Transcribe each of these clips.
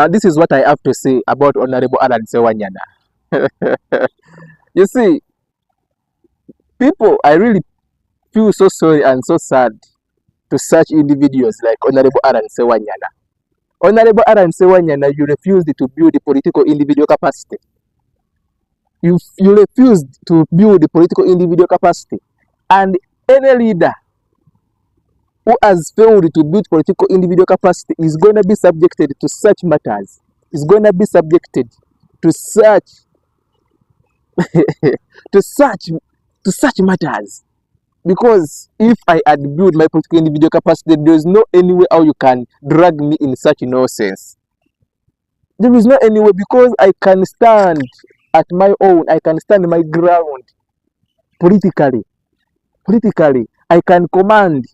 This is what I have to say about Honorable Allan Ssewanyana. You see, people, I really feel so sorry and so sad to such individuals like Honorable Allan Ssewanyana. Honorable Allan Ssewanyana, you refused to build the political individual capacity. You refused to build the political individual capacity. And any leader who has failed to build political individual capacity is going to be subjected to such matters. Is going to be subjected to such to such matters. Because if I had built my political individual capacity, there is no any way how you can drag me in such nonsense. There is no any way, because I can stand at my own. I can stand my ground politically. Politically, I can command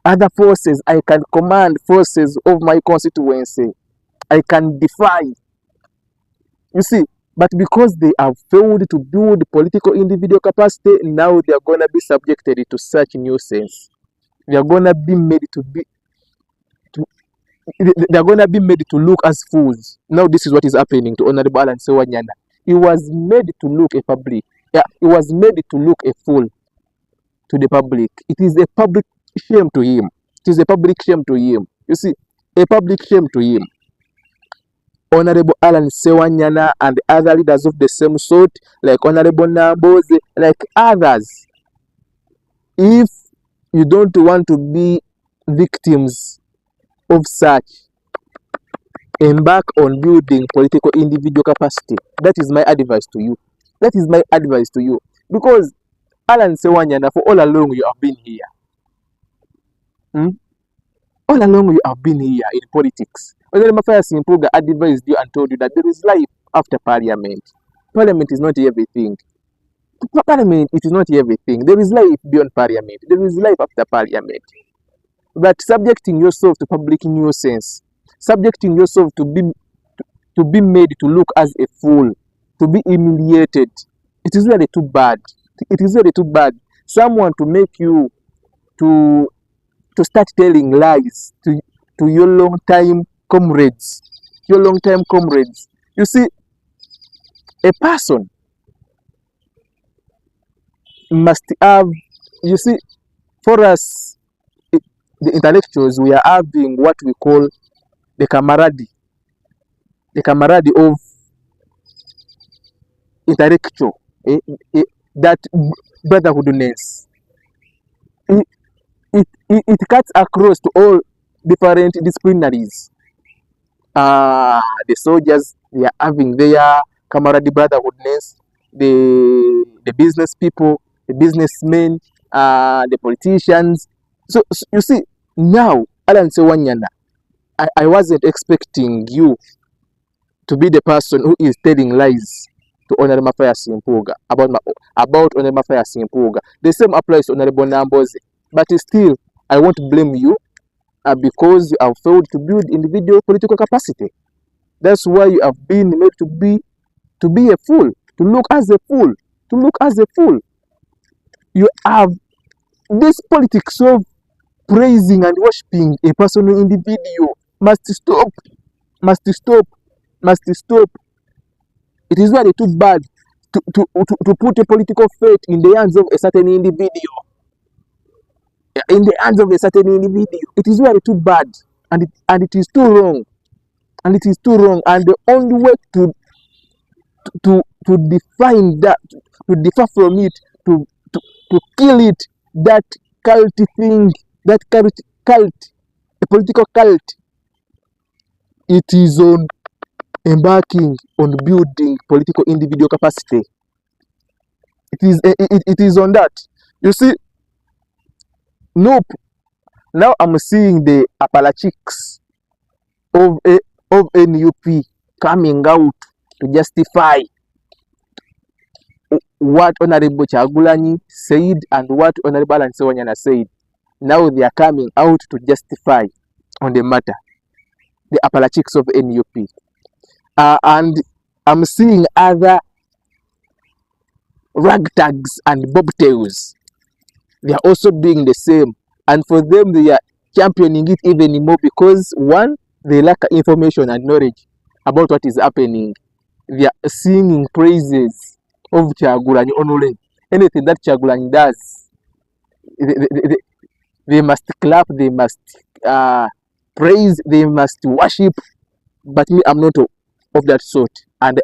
other forces. I can command forces of my constituency. I can defy. You see, but because they have failed to build political individual capacity, now they are going to be subjected to such nuisance. They are going to be made to be. They are going to be made to look as fools. Now this is what is happening to Honorable Allan Ssewanyana. He was made to look a public. Yeah, he was made to look a fool to the public. It is a public shame to him. It is a public shame to him. You see, a public shame to him. Honorable Allan Ssewanyana and other leaders of the same sort, like Honorable Namboze, like others. If you don't want to be victims of such, embark on building political individual capacity. That is my advice to you. That is my advice to you. Because Allan Ssewanyana, for all along you have been here. All along you have been here in politics. Honorable Mafaya Simpuga advised you and told you that there is life after parliament. Parliament is not everything. Parliament, it is not everything. There is life beyond parliament. There is life after parliament. But subjecting yourself to public nuisance, subjecting yourself to be made to look as a fool, to be humiliated, it is really too bad. It is really too bad. Someone to make you to start telling lies to your long-time comrades. Your long-time comrades. You see, a person must have, you see, for us, the intellectuals, we are having what we call the camaraderie of intellectual, that brotherhoodness. It cuts across to all different disciplinaries. The soldiers, they are having their camaraderie brotherhoodness. The business people, the businessmen, the politicians. So you see, now Allan Ssewanyana, I wasn't expecting you to be the person who is telling lies to Honorable Mafaya Simpuga about Honorable Mafaya Simpuga. The same applies to Honorable Namboze. But still, I won't blame you because you have failed to build individual political capacity. That's why you have been made to be a fool, to look as a fool, to look as a fool. You have this politics of praising and worshipping a personal individual must stop, must stop, must stop. It is really too bad to put a political fate in the hands of a certain individual. In the hands of a certain individual. It is really too bad, and it is too wrong. And it is too wrong. And the only way to define that, to differ from it, to kill it, that cult thing, that cult, a political cult, it is on embarking on building political individual capacity. It is on that. You see, nope. Now I'm seeing the Apolitics of NUP coming out to justify what Honorable Kyagulanyi said and what Honorable Allan Ssewanyana said. Now they are coming out to justify on the matter, the Apolitics of NUP. And I'm seeing other ragtags and bobtails. They are also doing the same. And for them, they are championing it even more because one, they lack information and knowledge about what is happening. They are singing praises of Kyagulanyi Onule. Anything that Kyagulanyi does, they, they must clap, they must praise, they must worship. But me, I'm not of that sort, and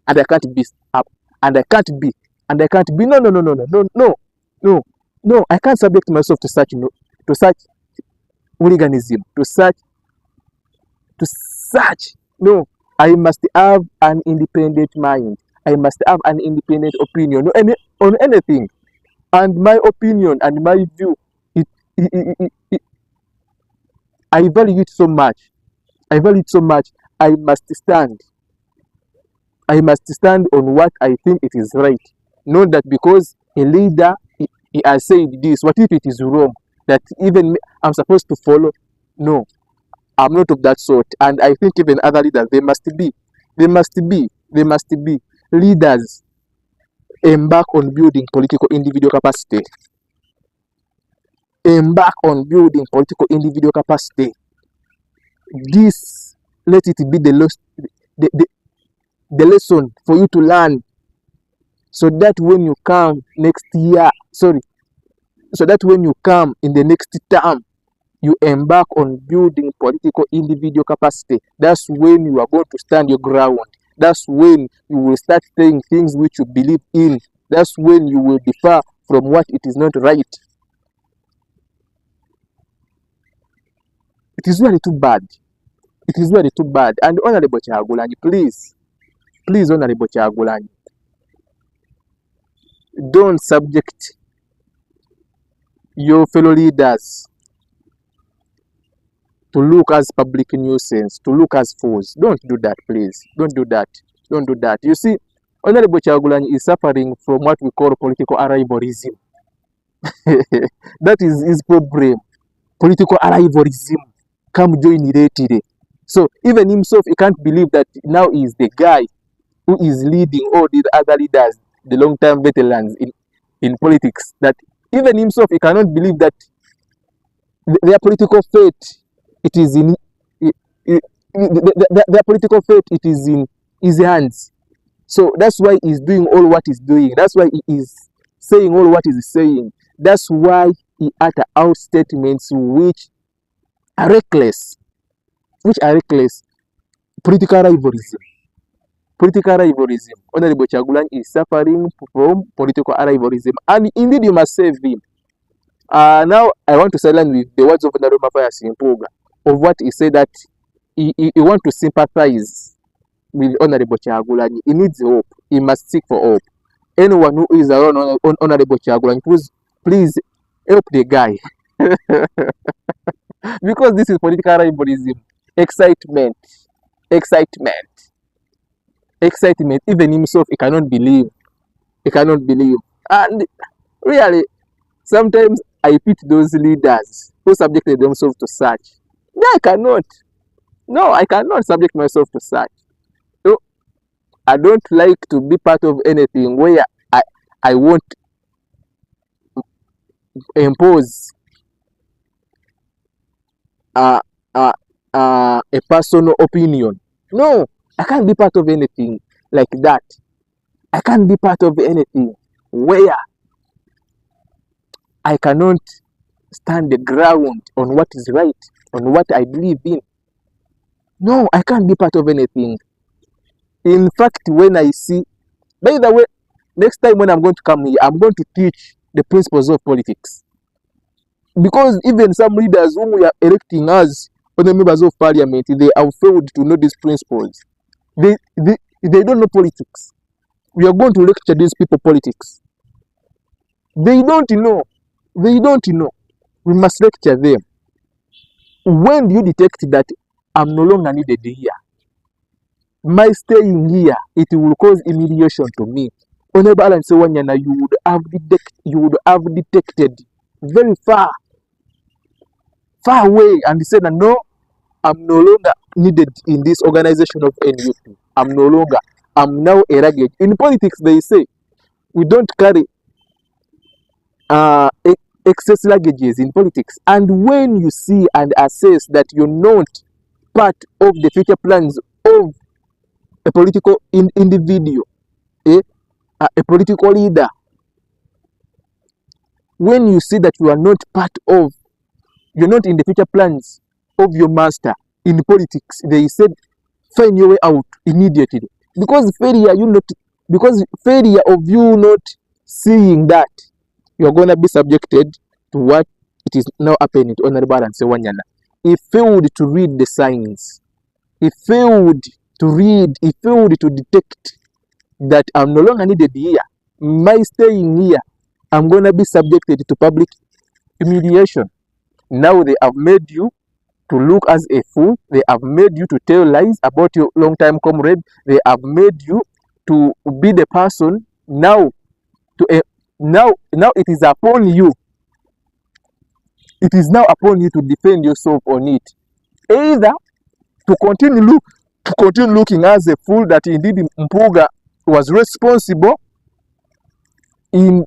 I can't be up, and I can't be, and I can't be. No, no, no, no, no, no, no, no, no. I can't subject myself to such, to such hooliganism, to such. No, I must have an independent mind. I must have an independent opinion on anything, and my opinion and my view, I value it so much. I value it so much. I must stand. I must stand on what I think it is right. Not that because a leader he has said this, what if it is wrong? That even I'm supposed to follow? No, I'm not of that sort. And I think even other leaders, they must be leaders embark on building political individual capacity. Embark on building political individual capacity. This, let it be the lesson for you to learn, so that when you come next year, so that when you come in the next term, you embark on building political individual capacity. That's when you are going to stand your ground. That's when you will start saying things which you believe in. That's when you will differ from what it is not right. It is really too bad. It is really too bad. And Honorable Kyagulanyi, please, Honorable Kyagulanyi, don't subject your fellow leaders to look as public nuisance, to look as fools. Don't do that, please. Don't do that. Don't do that. You see, Honorable Kyagulanyi is suffering from what we call political arrivalism. That is his problem. Political arrivalism. Come join later. So even himself, he can't believe that now he is the guy who is leading all the other leaders, the long-term veterans in politics. That even himself, he cannot believe that their political fate, it is in their political fate, it is in his hands. So that's why he's doing all what he's doing. That's why he is saying all what he's saying. That's why he utter out statements which are reckless. Political arrivalism. Honorable Kyagulanyi is suffering from political arrivalism, and indeed you must save him. Now I want to silence with the words of Honorable Mafaya Simpuga of what he said, that he want to sympathize with Honorable Kyagulanyi. He needs hope. He must seek for hope. Anyone who is around Honorable Kyagulanyi, please help the guy. Because this is political arrivalism. Excitement. Even himself, he cannot believe. And really, sometimes I pity those leaders who subjected themselves to such. I cannot subject myself to such. So I don't like to be part of anything where I won't impose a personal opinion. No, I can't be part of anything like that. I can't be part of anything where I cannot stand the ground on what is right, on what I believe in. No, I can't be part of anything. In fact, when I see, by the way, next time when I'm going to come here, I'm going to teach the principles of politics. Because even some leaders whom we are electing as other members of parliament, they have failed to know these principles. They don't know politics. We are going to lecture these people politics. They don't know. We must lecture them. When do you detect that I'm no longer needed here? My staying here, it will cause humiliation to me. Hon Allan Ssewanyana, you would have detected very far away, and he said, no, I'm no longer needed in this organization of NUP. I'm now a luggage. In politics, they say we don't carry excess luggages in politics. And when you see and assess that you're not part of the future plans of a political individual, a political leader, when you see that you are not part of, you're not in the future plans of your master in politics, they said find your way out immediately. Because failure of you not seeing that, you're gonna be subjected to what it is now happening to Hon Allan Ssewanyana. He failed to read the signs. He failed to detect that I'm no longer needed here. My staying here, I'm gonna be subjected to public humiliation. Now they have made you to look as a fool. They have made you to tell lies about your long-time comrade. They have made you to be the person now now it is upon you. It is now upon you to defend yourself on it. Either to continue looking as a fool that indeed Mpuga was responsible in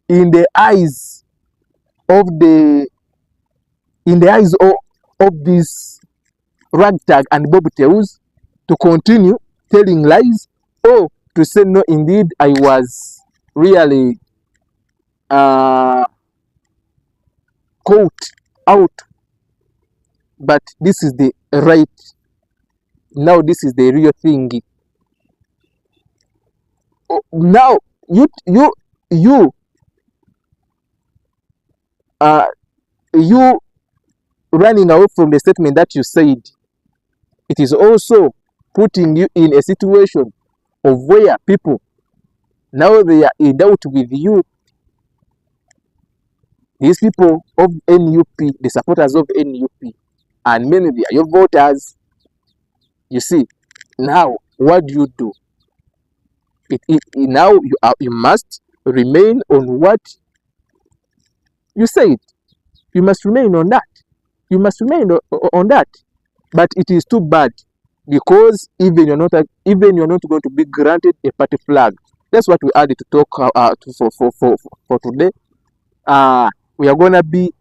the eyes of these ragtag and bobtails, to continue telling lies, or to say no, indeed I was really caught out, but this is the right, now this is the real thing. Now you running away from the statement that you said, it is also putting you in a situation of where people now they are in doubt with you. These people of NUP, the supporters of NUP, and many they are your voters. You see, now what do? Now you must remain on what you said. You must remain on that. You must remain on that. But it is too bad, because even you're not going to be granted a party flag. That's what we had to talk for today. We are gonna be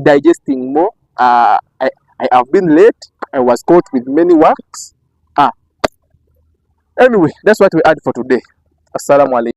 digesting more. I have been late. I was caught with many works. Anyway, that's what we had for today. Assalamu alaikum.